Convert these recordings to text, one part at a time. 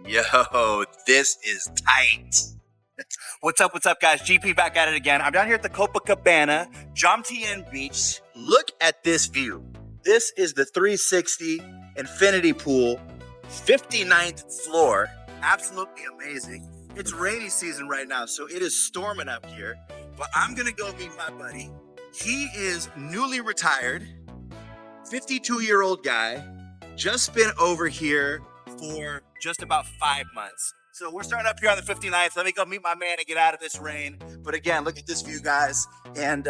Yo, this is tight. What's up, guys? GP back at it again. I'm down here at the Copacabana Jomtien Beach. Look at this view. This is the 360 infinity pool, 59th floor. Absolutely amazing. It's rainy season right now, so it is storming up here. But I'm gonna go meet my buddy. He is newly retired, 52-year-old guy, just been over here for just about 5 months. So we're starting up here on the 59th. Let me go meet my man and get out of this rain. But again, look at this view, guys. And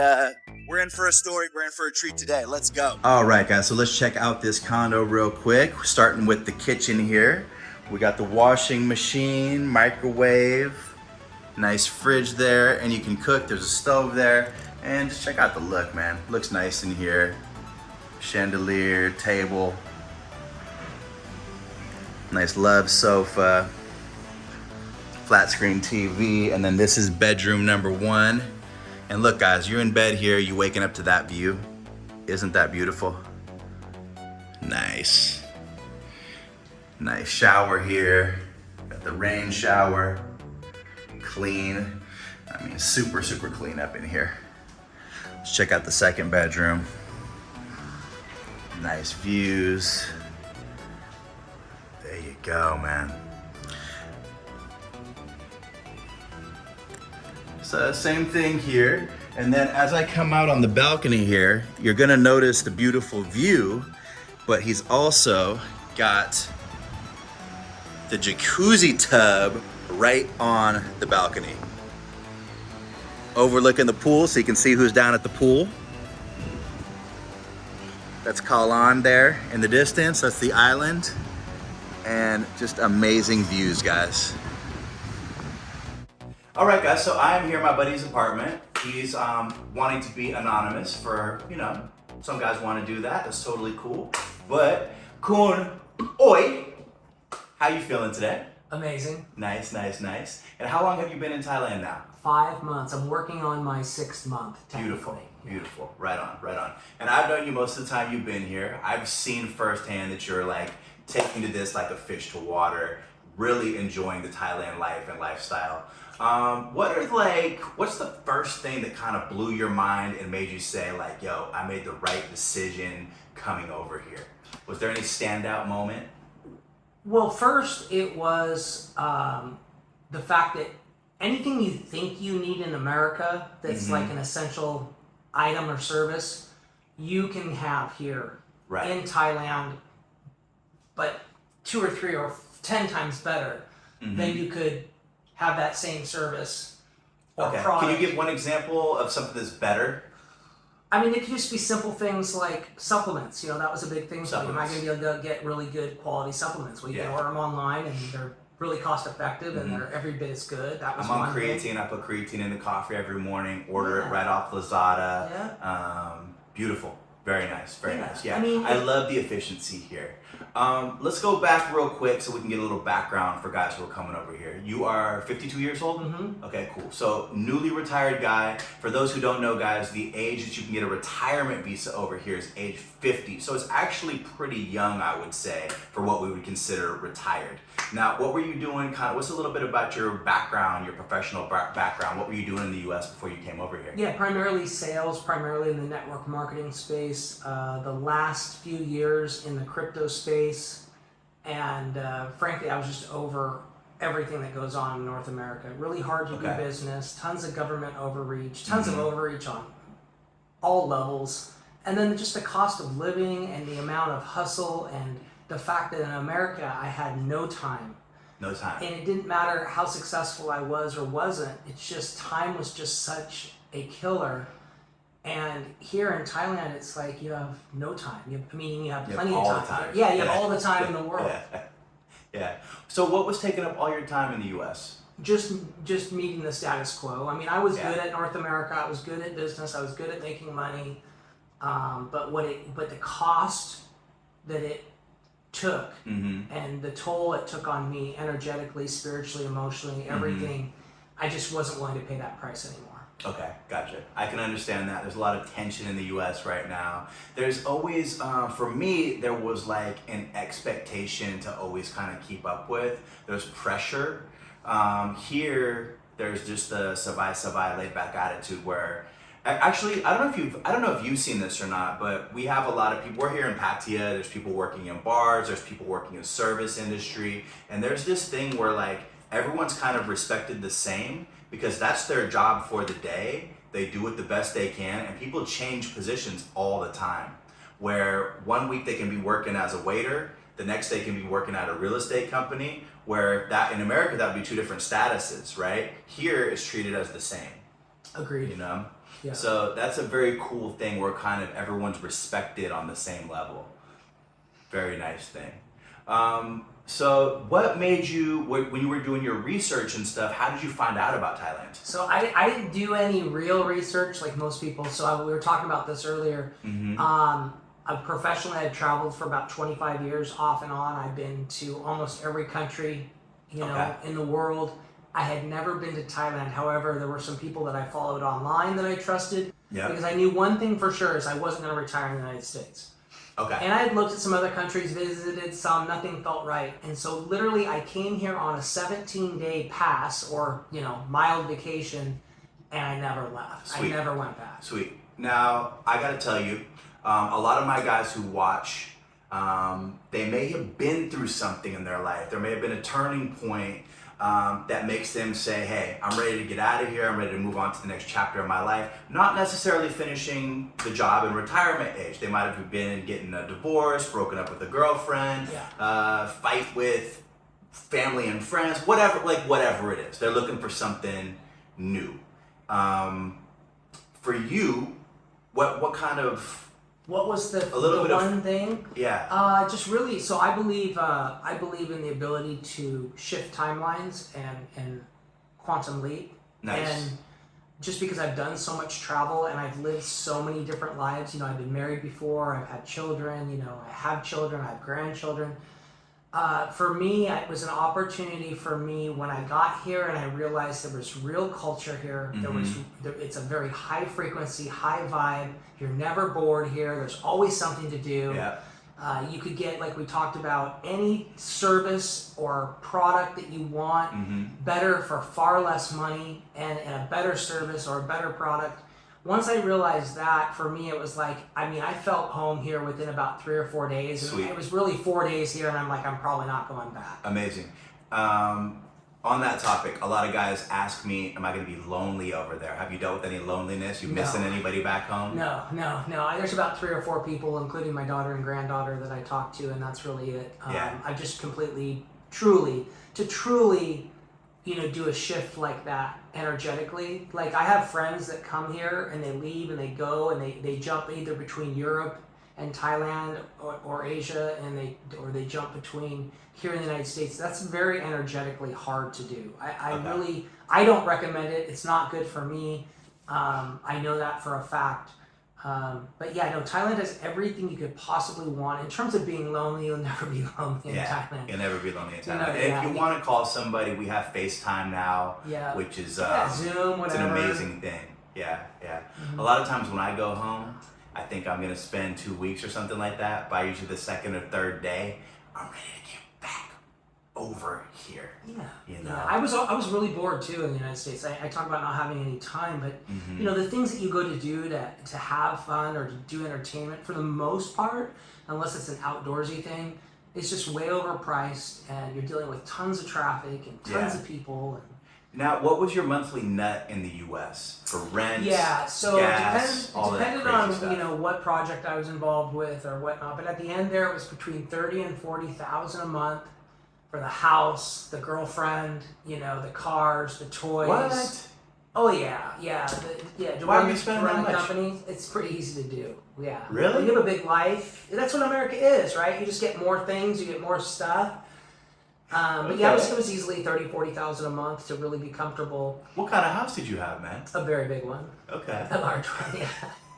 we're in for a story. We're in for a treat today. Let's go. All right, guys. So let's check out this condo real quick. We're starting with the kitchen here. We got the washing machine, microwave, nice fridge there, and you can cook. There's a stove there. And just check out the look, man. Looks nice in here. Chandelier, table. Nice love sofa. Flat screen TV, and then this is bedroom number 1. And look, guys, you're in bed here, you waking up to that view. Isn't that beautiful? Nice. Nice shower here. Got the rain shower. Clean. I mean, super clean up in here. Let's check out the second bedroom. Nice views. There you go, man. So same thing here. And then as I come out on the balcony here, you're gonna notice the beautiful view, but he's also got the jacuzzi tub right on the balcony. Overlooking the pool so you can see who's down at the pool. That's Kalan there in the distance, that's the island. And just amazing views, guys. All right, guys, so I am here at my buddy's apartment. He's wanting to be anonymous for, some guys want to do that. That's totally cool. But, Kun, oi, how you feeling today? Amazing. Nice. And how long have you been in Thailand now? 5 months. I'm working on my 6th month, technically. Beautiful. Right on. And I've known you most of the time you've been here. I've seen firsthand that you're like taking to this like a fish to water, really enjoying the Thailand life and lifestyle. What's the first thing that kind of blew your mind and made you say like, yo, I made the right decision coming over here? Was there any standout moment? Well, first it was the fact that anything you think you need in America that's like an essential item or service, you can have here in Thailand, but 2 or 3 or 10 times better than you could have that same service or product. Can you give one example of something that's better? I mean, it could just be simple things like supplements. That was a big thing. So am I going to be able to get really good quality supplements? Well, you can order them online, and they're really cost effective, and they're every bit as good. That was I'm on one creatine. thing. I put creatine in the coffee every morning. Order it right off Lazada. Yeah. Beautiful. Very nice. Yeah. I mean, I love the efficiency here. Let's go back real quick so we can get a little background for guys who are coming over here. You are 52 years old? Okay, cool. So newly retired guy. For those who don't know, guys, the age that you can get a retirement visa over here is age 50. So it's actually pretty young, I would say, for what we would consider retired. Now, what were you doing? What's a little bit about your background, your professional background? What were you doing in the U.S. before you came over here? Yeah, primarily sales, primarily in the network marketing space. The last few years in the crypto space, and frankly, I was just over everything that goes on in North America. Really hard to do business, tons of government overreach, tons of overreach on all levels, and then just the cost of living and the amount of hustle and the fact that in America I had no time. No time. And it didn't matter how successful I was or wasn't. It's just time was just such a killer. And here in Thailand, it's like you have no time. You have plenty of time. Yeah, you have all the time in the world. Yeah. So what was taking up all your time in the U.S.? Just meeting the status quo. I mean, I was good at North America. I was good at business. I was good at making money. But the cost that it took and the toll it took on me energetically, spiritually, emotionally, everything, I just wasn't willing to pay that price anymore. Okay, gotcha. I can understand that. There's a lot of tension in the US right now. There's always, for me, there was like an expectation to always kind of keep up with. There's pressure. Here, there's just the sabai laid back attitude where actually, I don't know if you've seen this or not, but we have a lot of people. We're here in Pattaya. There's people working in bars. There's people working in service industry, and there's this thing where like everyone's kind of respected the same because that's their job for the day. They do it the best they can, and people change positions all the time. Where one week they can be working as a waiter, the next they can be working at a real estate company. Where that in America that would be two different statuses, right? Here it's treated as the same. Agreed. You know. Yeah. So that's a very cool thing where kind of everyone's respected on the same level. Very nice thing. So what made you, when you were doing your research and stuff, how did you find out about Thailand? So I didn't do any real research like most people. So we were talking about this earlier. Professionally, I've traveled for about 25 years off and on. I've been to almost every country, in the world. I had never been to Thailand. However, there were some people that I followed online that I trusted. Yeah. Because I knew one thing for sure is I wasn't going to retire in the United States. Okay. And I had looked at some other countries, visited some, nothing felt right. And so literally I came here on a 17-day pass or, mild vacation, and I never left. Sweet. I never went back. Sweet. Now, I got to tell you, a lot of my guys who watch, they may have been through something in their life. There may have been a turning point that makes them say, hey, I'm ready to get out of here. I'm ready to move on to the next chapter of my life. Not necessarily finishing the job in retirement age. They might have been getting a divorce, broken up with a girlfriend, fight with family and friends, whatever it is. They're looking for something new. For you, what kind of... What was the one thing? Yeah. Just really. So I believe in the ability to shift timelines and quantum leap. Nice. And just because I've done so much travel and I've lived so many different lives. I've been married before. I've had children. I have children. I have grandchildren. For me, it was an opportunity for me when I got here and I realized there was real culture here. It's a very high frequency, high vibe. You're never bored here. There's always something to do. Yeah. You could get, like we talked about, any service or product that you want better for far less money and a better service or a better product. Once I realized that, for me, it was like, I felt home here within about 3 or 4 days. And Sweet. It was really 4 days here, and I'm like, I'm probably not going back. Amazing. On that topic, a lot of guys ask me, am I going to be lonely over there? Have you dealt with any loneliness? You missing anybody back home? No. There's about 3 or 4 people, including my daughter and granddaughter, that I talk to, and that's really it. I've just completely, truly, do a shift like that energetically. Like, I have friends that come here and they leave and they go and they jump either between Europe and Thailand or Asia, and they jump between here in the United States. That's very energetically hard to do. I don't recommend it. It's not good for me. I know that for a fact. But yeah, no, Thailand has everything you could possibly want. In terms of being lonely, you'll never be lonely in Thailand. You'll never be lonely in Thailand. If you want to call somebody, we have FaceTime now, which is Zoom, whatever. It's an amazing thing. Yeah. A lot of times when I go home, I think I'm going to spend 2 weeks or something like that. By usually the second or third day, I'm ready to get back over here. Yeah. I was really bored too in the United States. I talk about not having any time, but the things that you go to do to have fun or to do entertainment, for the most part, unless it's an outdoorsy thing, it's just way overpriced, and you're dealing with tons of traffic and tons of people. Now, what was your monthly net in the U.S. for rent? Yeah, so gas, it depended on what project I was involved with or whatnot. But at the end there, it was between $30,000 and $40,000 a month for the house, the girlfriend, the cars, the toys. What? Oh yeah. Why are you spending that much? Company, it's pretty easy to do. Yeah. Really? When you have a big life, that's what America is, right? You just get more things, you get more stuff. But yeah, it was easily $30,000, $40,000 a month to really be comfortable. What kind of house did you have, man? A very big one. Okay. A large one, yeah.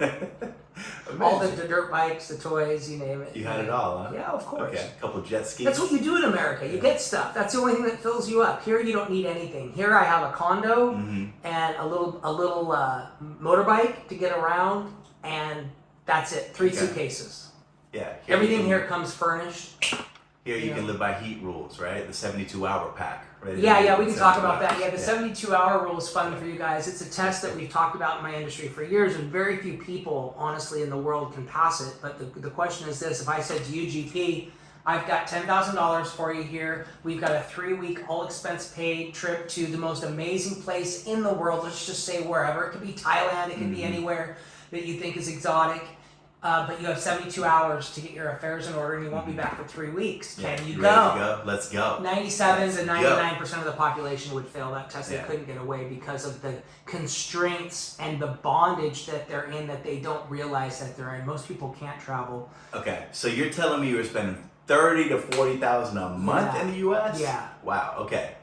All the dirt bikes, the toys, you name it. You had it all, huh? Yeah, of course. Okay, a couple jet skis. That's what you do in America. You get stuff. That's the only thing that fills you up. Here, you don't need anything. Here, I have a condo and a little motorbike to get around, and that's it. 3 suitcases. Yeah. Everything here comes furnished. Here you can live by heat rules, right? The 72-hour pack. Right? Yeah, we can talk about that. Yeah, the 72-hour rule is fun for you guys. It's a test that we've talked about in my industry for years, and very few people, honestly, in the world can pass it. But the question is this: if I said to you, GP, I've got $10,000 for you here. We've got a 3-week, all-expense-paid trip to the most amazing place in the world. Let's just say wherever. It could be Thailand. It could be anywhere that you think is exotic. But you have 72 hours to get your affairs in order, and you won't be back for 3 weeks. Can you ready go? To go? Let's go. 97 to 99% of the population would fail that test. They Yeah. couldn't get away because of the constraints and the bondage that they're in that they don't realize that they're in. Most people can't travel. Okay, so you're telling me you were spending $30,000 to $40,000 a month in the U.S.? Yeah. Wow. Okay.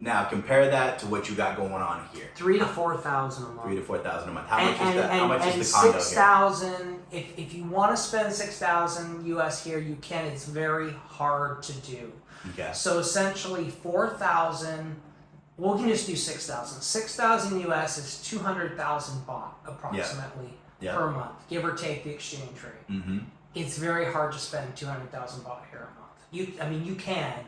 Now compare that to what you got going on here. 3,000 to 4,000 a month. 3,000 to 4,000 a month. How much is that? How much is the condo 6,000. If you want to spend 6,000 US here, you can. It's very hard to do. here? Okay. So essentially 4,000. Well, we can just do 6,000. 6,000 US is 200,000 baht approximately per month, give or take the exchange rate. Mm-hmm. It's very hard to spend 200,000 baht here a month. You can,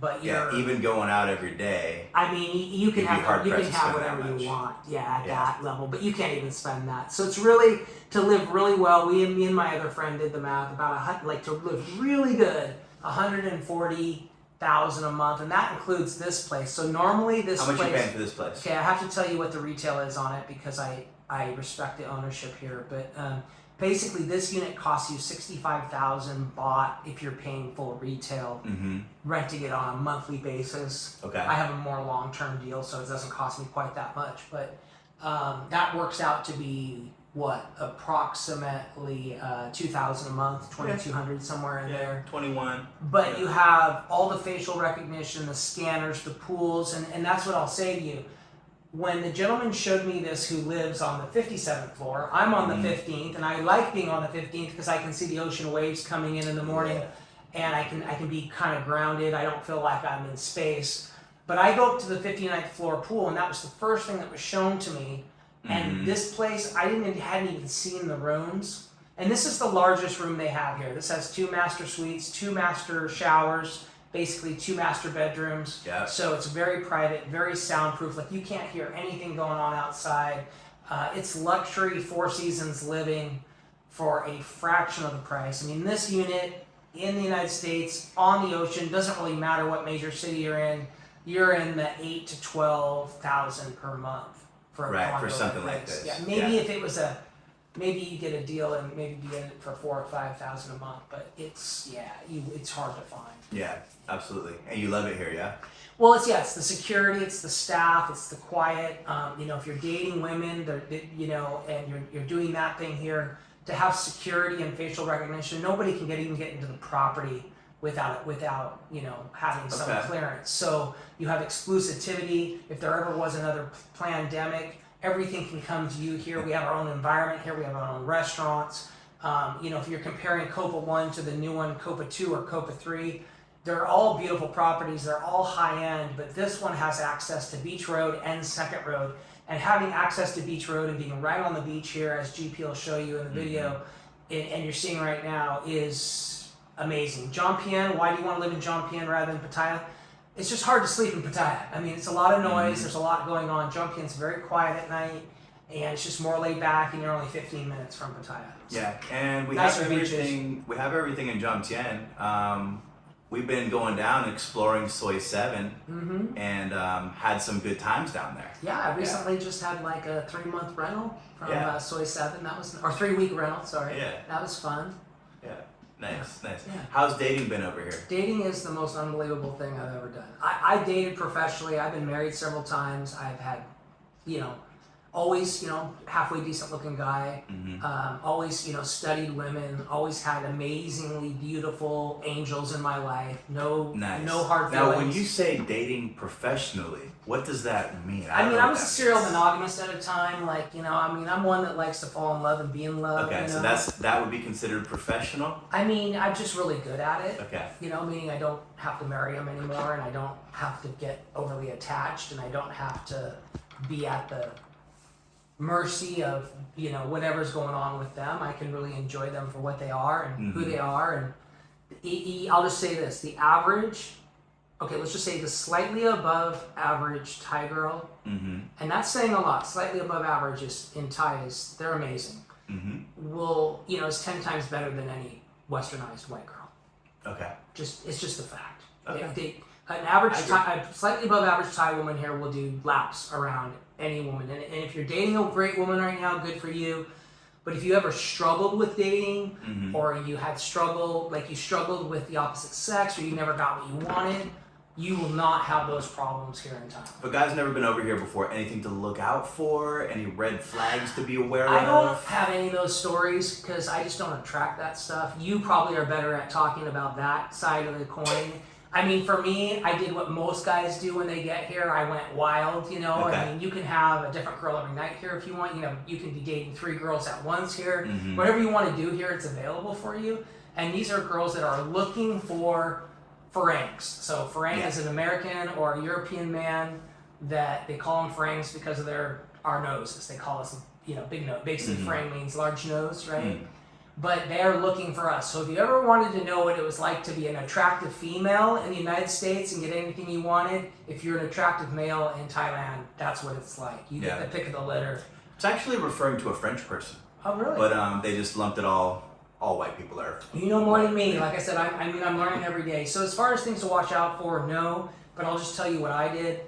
but you're even going out every day. I mean, you can have whatever much. you want, at that level, but you can't even spend that. So it's really to live really well. Me and my other friend did the math about to live really good, 140,000 a month, and that includes this place. So normally this How much place. you paying for this place? Okay, I have to tell you what the retail is on it because I respect the ownership here, but. Basically, this unit costs you 65,000 baht if you're paying full retail, renting it on a monthly basis. Okay. I have a more long-term deal, so it doesn't cost me quite that much. But that works out to be, approximately 2,000 a month, 2,200 somewhere in there. 21. But you have all the facial recognition, the scanners, the pools, and that's what I'll say to you. When the gentleman showed me this who lives on the 57th floor, I'm on the 15th, and I like being on the 15th because I can see the ocean waves coming in the morning, and I can be kind of grounded. I don't feel like I'm in space. But I go up to the 59th floor pool, and that was the first thing that was shown to me. And this place, hadn't even seen the rooms. And this is the largest room they have here. This has 2 master suites, 2 master showers, basically 2 master bedrooms. Yeah. So it's very private, very soundproof. Like you can't hear anything going on outside. It's luxury 4 seasons living for a fraction of the price. I mean, this unit in the United States on the ocean, doesn't really matter what major city you're in the 8,000 to 12,000 per month for a condo for something like this. this. Yeah, maybe if it was maybe you get a deal and maybe you get it for 4,000 or 5,000 a month, but it's hard to find. Yeah, absolutely. And you love it here, yeah? Well, it's the security, it's the staff, it's the quiet. If you're dating women, and you're doing that thing here, to have security and facial recognition, nobody can even get into the property without having some clearance. So you have exclusivity. If there ever was another pandemic, everything can come to you here. We have our own environment here. We have our own restaurants. If you're comparing Copa 1 to the new one, Copa 2 or Copa 3, they're all beautiful properties. They're all high-end, but this one has access to Beach Road and Second Road. And having access to Beach Road and being right on the beach here, as GP will show you in the video, and you're seeing right now, is amazing. Jomtien, why do you want to live in Jomtien rather than Pattaya? It's just hard to sleep in Pattaya. I mean, it's a lot of noise. There's a lot going on. Jomtien's very quiet at night, and it's just more laid back, and you're only 15 minutes from Pattaya. So Yeah, and we nicer have everything. beaches. We have everything in Jomtien. We've been going down and exploring Soi 7 and had some good times down there. Yeah, I recently just had like a 3-month rental from Soi 7. That was, or 3-week rental. Sorry. Yeah. That was fun. Yeah, nice. Yeah. How's dating been over here? Dating is the most unbelievable thing I've ever done. I dated professionally. I've been married several times. I've had, always, halfway decent looking guy. Always, studied women. Always had amazingly beautiful angels in my life. No hard feelings. Now, when you say dating professionally, what does that mean? I was a serial monogamist at a time. I'm one that likes to fall in love and be in love. Okay, so that would be considered professional? I'm just really good at it. Okay. Meaning I don't have to marry him anymore, and I don't have to get overly attached, and I don't have to be at the mercy of whatever's going on with them. I can really enjoy them for what they are and who they are. And I'll just say this: the average, let's just say the slightly above average Thai girl, and that's saying a lot. Slightly above average in Thai is they're amazing. Will is 10 times better than any westernized white girl. Okay. It's just a fact. Okay. An average slightly above average Thai woman here will do laps around any woman. And if you're dating a great woman right now, good for you. But if you ever struggled with dating, or you struggled with the opposite sex, or you never got what you wanted, you will not have those problems here in Thailand. But guys never been over here before. Anything to look out for? Any red flags to be aware of? I don't have any of those stories because I just don't attract that stuff. You probably are better at talking about that side of the coin. For me, I did what most guys do when they get here. I went wild, Okay. You can have a different girl every night here if you want. You can be dating 3 girls at once here. Whatever you want to do here, it's available for you. And these are girls that are looking for Farangs. So Farang is an American or a European man that they call them Farangs because of our noses. They call us, big nose. Basically, Farang means large nose, right? But they're looking for us. So if you ever wanted to know what it was like to be an attractive female in the United States and get anything you wanted, if you're an attractive male in Thailand, that's what it's like. You get the pick of the litter. It's actually referring to a French person. Oh, really? But they just lumped it all white people are. You know more than me. Like I said, I'm learning every day. So as far as things to watch out for, no. But I'll just tell you what I did.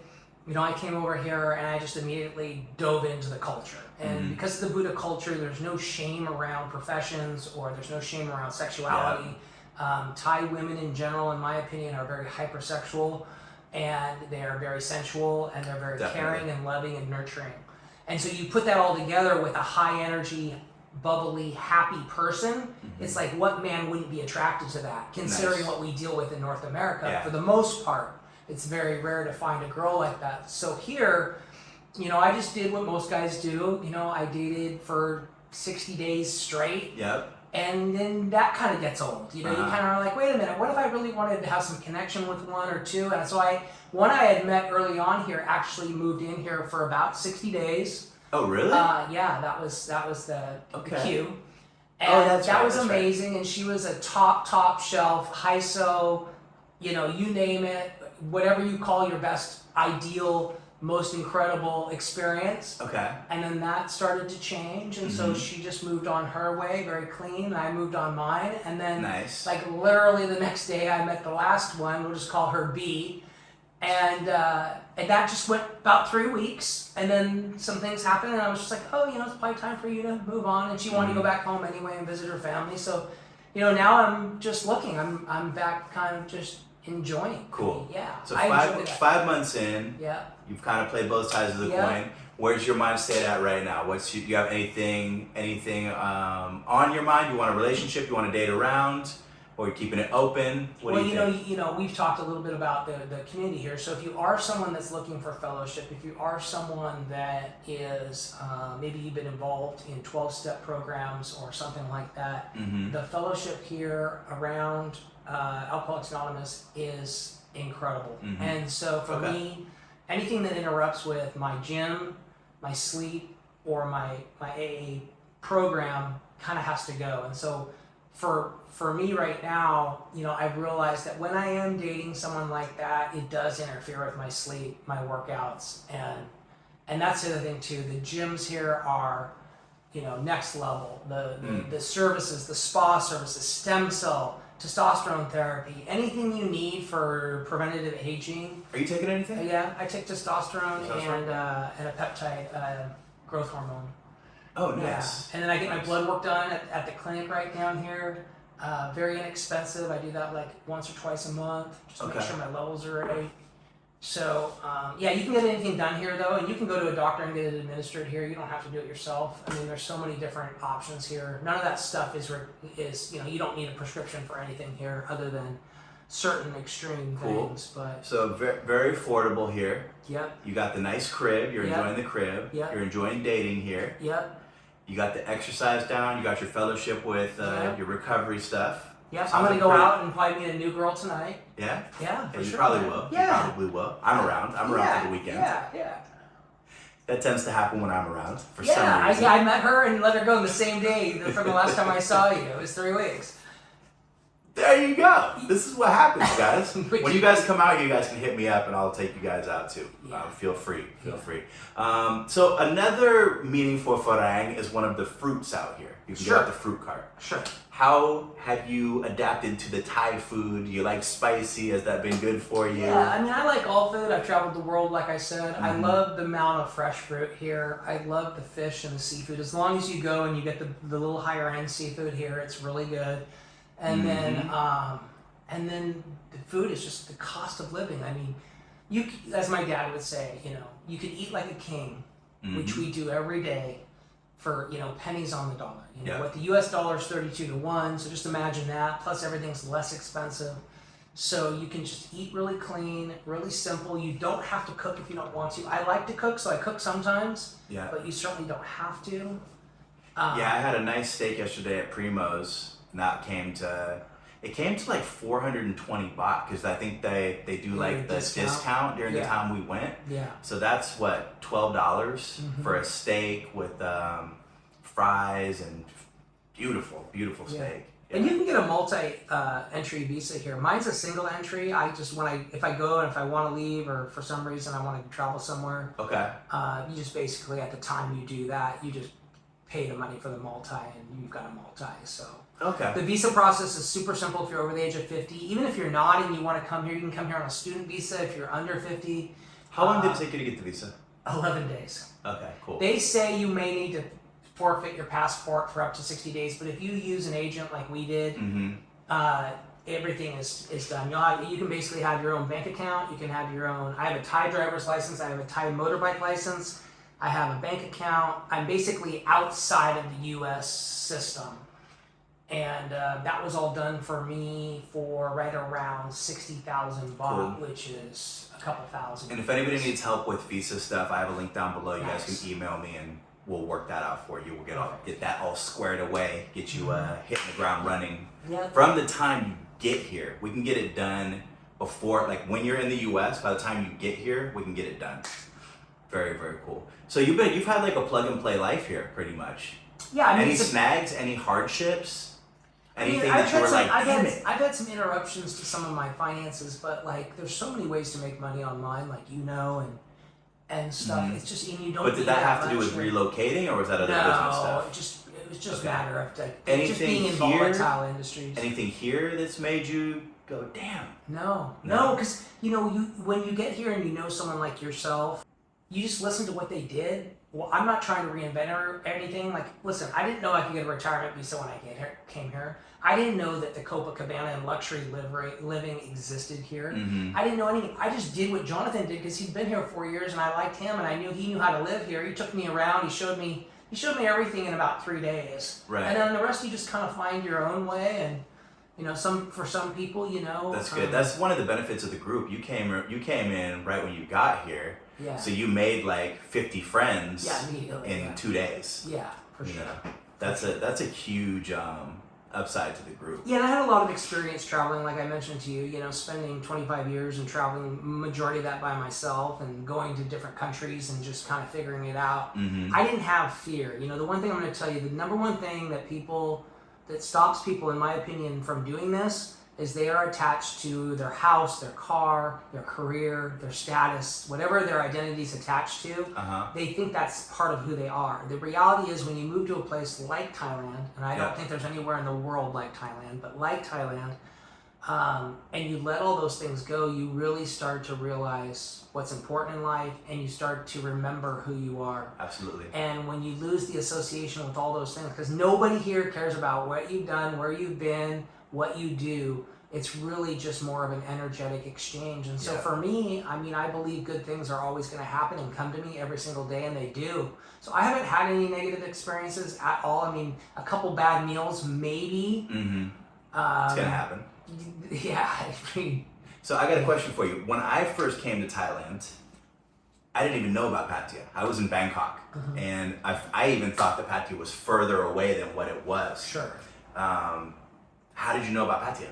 I came over here and I just immediately dove into the culture. And because of the Buddha culture, there's no shame around professions or there's no shame around sexuality. Thai women in general, in my opinion, are very hypersexual and they are very sensual and they're very caring and loving and nurturing. And so you put that all together with a high energy, bubbly, happy person, it's like what man wouldn't be attracted to that, considering what we deal with in North America. For the most part, it's very rare to find a girl like that. So here, I just did what most guys do. I dated for 60 days straight. Yep. And then that kind of gets old. You kind of are like, wait a minute, what if I really wanted to have some connection with one or two? And so one I had met early on here actually moved in here for about 60 days. Oh, really? Yeah, that was the cue. And that was amazing. Right. And she was a top shelf, HISO, you name it, whatever you call your best ideal, most incredible experience. Okay. And then that started to change. And so she just moved on her way, very clean. And I moved on mine. And then literally the next day I met the last one, we'll just call her B. And that just went about 3 weeks, and then some things happened, and I was just like, it's probably time for you to move on. And she wanted to go back home anyway and visit her family. So, now I'm just looking. I'm back, kind of just enjoying. Cool. Yeah. So 5 months in. Yeah. You've kind of played both sides of the coin. Where's your mindset at right now? Do you have anything on your mind? You want a relationship? You want to date around? Or you're keeping it open? What do you think? We've talked a little bit about the community here. So if you are someone that's looking for fellowship, if you are someone that is, maybe you've been involved in 12-step programs or something like that, the fellowship here around Alcoholics Anonymous is incredible. And so for me, anything that interrupts with my gym, my sleep, or my AA program kind of has to go. And so for me right now, I've realized that when I am dating someone like that, it does interfere with my sleep, my workouts, and that's the other thing too. The gyms here are, next level. The services, the spa services, stem cell, testosterone therapy, anything you need for preventative aging. Are you taking anything? Yeah, I take testosterone and a peptide growth hormone. Oh, nice. Yeah. And then I get my blood work done at the clinic right down here. Very inexpensive. I do that like once or twice a month just to make sure my levels are right. So yeah, you can get anything done here though, and you can go to a doctor and get it administered here. You don't have to do it yourself. I mean, there's so many different options here. None of that stuff is you don't need a prescription for anything here other than certain extreme things. But so very affordable here. Yep. You got the nice crib. You're enjoying the crib. Yep. You're enjoying dating here. Yep. You got the exercise down. You got your fellowship with your recovery stuff. Yep. I'm gonna go out and probably meet a new girl tonight. Yeah. Yeah. For you sure. probably will. Yeah. You probably will. I'm around. I'm around for the weekend. Yeah. That tends to happen when I'm around for some reason. I met her and let her go on the same day from the last time I saw you. It was 3 weeks. There you go. This is what happens, guys. When you guys come out, you guys can hit me up and I'll take you guys out too. Feel free. Feel free. So another meaningful farang is one of the fruits out here. You can get out the fruit cart. Sure. How have you adapted to the Thai food? Do you like spicy? Has that been good for you? Yeah, I mean, I like all food. I've traveled the world, like I said. I love the amount of fresh fruit here. I love the fish and the seafood. As long as you go and you get the little higher end seafood here, it's really good. And then the food is just the cost of living. I mean, as my dad would say, you can eat like a king, which we do every day for, pennies on the dollar. What the US dollar is 32 to 1, so just imagine that, plus everything's less expensive. So you can just eat really clean, really simple. You don't have to cook if you don't want to. I like to cook, so I cook sometimes, but you certainly don't have to. I had a nice steak yesterday at Primo's. And that came to like 420 baht because I think they do like the discount during the time we went. Yeah. So that's what, $12 for a steak with fries and beautiful steak. Yeah. And you can get a multi-entry visa here. Mine's a single entry. If I go and if I want to leave or for some reason I want to travel somewhere. Okay. You just basically at the time you do that, you just pay the money for the multi and you've got a multi. So. Okay. The visa process is super simple if you're over the age of 50. Even if you're not and you want to come here, you can come here on a student visa if you're under 50. How long did it take you to get the visa? 11 days. Okay, cool. They say you may need to forfeit your passport for up to 60 days, but if you use an agent like we did, everything is done. You can basically have your own bank account. You can have your own. I have a Thai driver's license. I have a Thai motorbike license. I have a bank account. I'm basically outside of the U.S. system. And that was all done for me for right around 60,000 baht, which is a couple thousand. And if anybody needs help with visa stuff, I have a link down below. You guys can email me and we'll work that out for you. We'll get that all squared away, get you hitting the ground running. From the time you get here, we can get it done before, like when you're in the U.S., by the time you get here, we can get it done. Very, very cool. So you've had like a plug and play life here, pretty much. Yeah. I mean, any snags, any hardships? Anything I've had some interruptions to some of my finances, but like there's so many ways to make money online, like and stuff. It's just you don't. But did that have to do with relocating, or was that other business stuff? It was just a matter of just being in volatile industries. Anything here that's made you go, damn? No, because when you get here and you know someone like yourself, you just listen to what they did. Well, I'm not trying to reinvent anything. Like, listen, I didn't know I could get a retirement visa when I came here. I didn't know that the Copacabana and luxury living existed here. I didn't know anything. I just did what Jonathan did because he'd been here 4 years and I liked him and I knew he knew how to live here. He took me around. He showed me everything in about 3 days. Right. And then the rest you just kind of find your own way. And for some people, That's good. That's one of the benefits of the group. You came in right when you got here. Yeah. So you made like 50 friends in 2 days. Yeah, for sure. That's a huge upside to the group. Yeah, and I had a lot of experience traveling, like I mentioned to you, spending 25 years and traveling, majority of that by myself and going to different countries and just kind of figuring it out. I didn't have fear. The one thing I'm going to tell you, the number one thing that stops people, in my opinion, from doing this is they are attached to their house, their car, their career, their status, whatever their identity is attached to. They think that's part of who they are. The reality is when you move to a place like Thailand, and I don't think there's anywhere in the world like Thailand, but like Thailand, and you let all those things go, you really start to realize what's important in life and you start to remember who you are. Absolutely. And when you lose the association with all those things, because nobody here cares about what you've done, where you've been, what you do. It's really just more of an energetic exchange. And so Yeah. for me, I mean, I believe good things are always going to happen and come to me every single day, and they do. So I haven't had any negative experiences at all. I mean, a couple bad meals, maybe. Mm-hmm. It's gonna happen. Yeah, I mean, So I got a question for you. When I first came to Thailand, I didn't even know about Pattaya. I was in Bangkok, and I even thought that Pattaya was further away than what it was. sure. How did you know about Pattaya?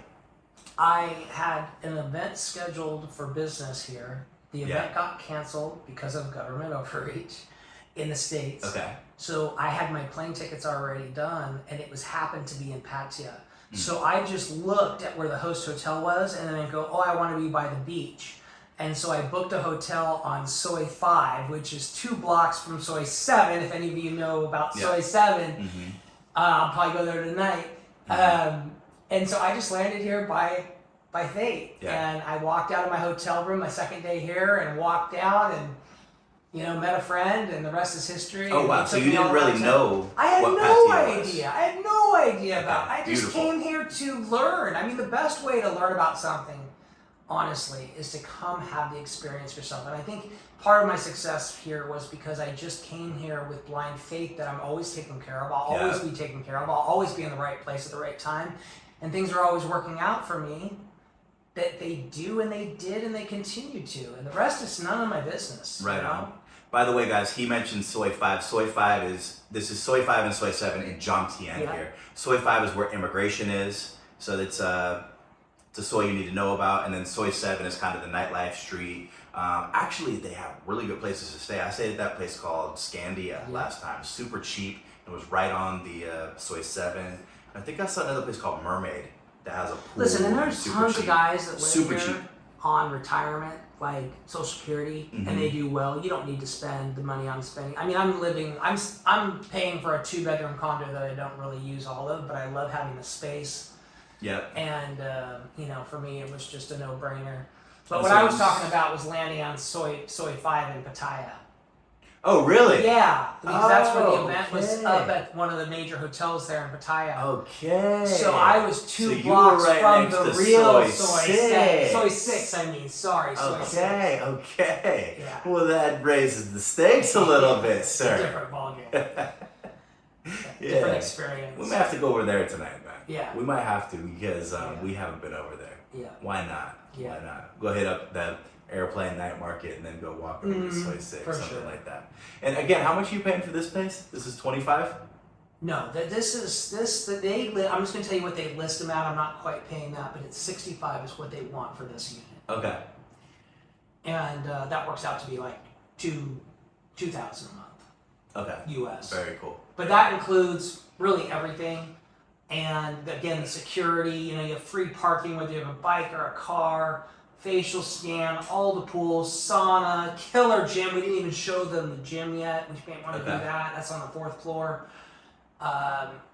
I had an event scheduled for business here. The event Yeah. got canceled because of government overreach in the States. Okay. So I had my plane tickets already done, and it was happened to be in Pattaya. So I just looked at where the host hotel was, and then I go, oh, I want to be by the beach. And so I booked a hotel on Soi 5, which is 2 blocks from Soi 7. If any of you know about Soi 7, I'll probably go there tonight. And so I just landed here by fate. Yeah. And I walked out of my hotel room my second day here and walked out and, you know, met a friend, and the rest is history. Oh, And wow. it So took you me all didn't really that time. know I had what no Pattaya was. idea. I had no idea about it. Okay, I just beautiful. came here to learn. I mean, the best way to learn about something, honestly, is to come have the experience yourself. And I think part of my success here was because I just came here with blind faith that I'm always taken care of. I'll always be taken care of. I'll always be in the right place at the right time. And things are always working out for me. That they do, and they did, and they continue to. And the rest is none of my business. Right you know? on. By the way, guys, he mentioned Soi 5. Soi 5 this is Soi 5 and Soi 7 in Jomtien here. Soi 5 is where immigration is. So it's a Soi you need to know about. And then Soi 7 is kind of the nightlife street. Actually, they have really good places to stay. I stayed at that place called Scandia last time. Super cheap. It was right on the Soi 7. I think I saw another place called Mermaid that has a pool. Listen, and there's super tons cheap. of guys that live Super here cheap. on retirement, like Social Security, and they do well. You don't need to spend the money on spending. I mean, I'm paying for a 2-bedroom condo that I don't really use all of, but I love having the space. Yep. And you know, for me, it was just a no-brainer. But And what so I was you- talking about was landing on Soi 5 in Pattaya. Oh, really? Yeah, because that's where the event was okay. up at one of the major hotels there in Pattaya. Okay. So I was 2 So you blocks were right from next the to real Soi Soi 6. Soi 6, I mean, sorry, Soi 6. Okay. Yeah. Well, that raises the stakes a little bit, It's sir. a different ballgame. Different Yeah. experience. We might have to go over there tonight, man. Yeah. We might have to because we haven't been over there. Yeah. Why not? Yeah. Why not? Go hit up that airplane night market and then go walk over to Soi 6, for something sure. like that. And again, how much are you paying for this place? This is 25? No, I'm just going to tell you what they list them at. I'm not quite paying that, but it's 65 is what they want for this unit. Okay. And that works out to be like $2,000 a month. Okay. US. Very cool. But that includes really everything. And again, the security, you know, you have free parking whether you have a bike or a car, facial scan, all the pools, sauna, killer gym. We didn't even show them the gym yet. We may want to do that. That's on the 4th floor.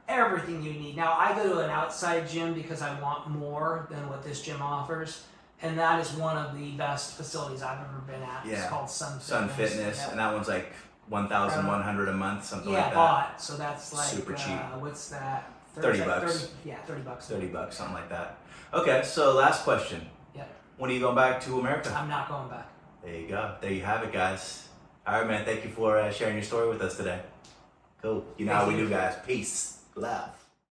Everything you need. Now, I go to an outside gym because I want more than what this gym offers. And that is one of the best facilities I've ever been at. Yeah. It's called Sun Fitness. Sun Fitness, Yeah. and that one's like 1,100 a month, something Yeah, like that. bought. So that's like Super cheap. What's that? 30 bucks. 30 bucks. 30 bucks, something like that. Okay, so last question. Yeah. When are you going back to America? I'm not going back. There you go. There you have it, guys. All right, man. Thank you for sharing your story with us today. Cool. You know how we do, guys. Peace. Love.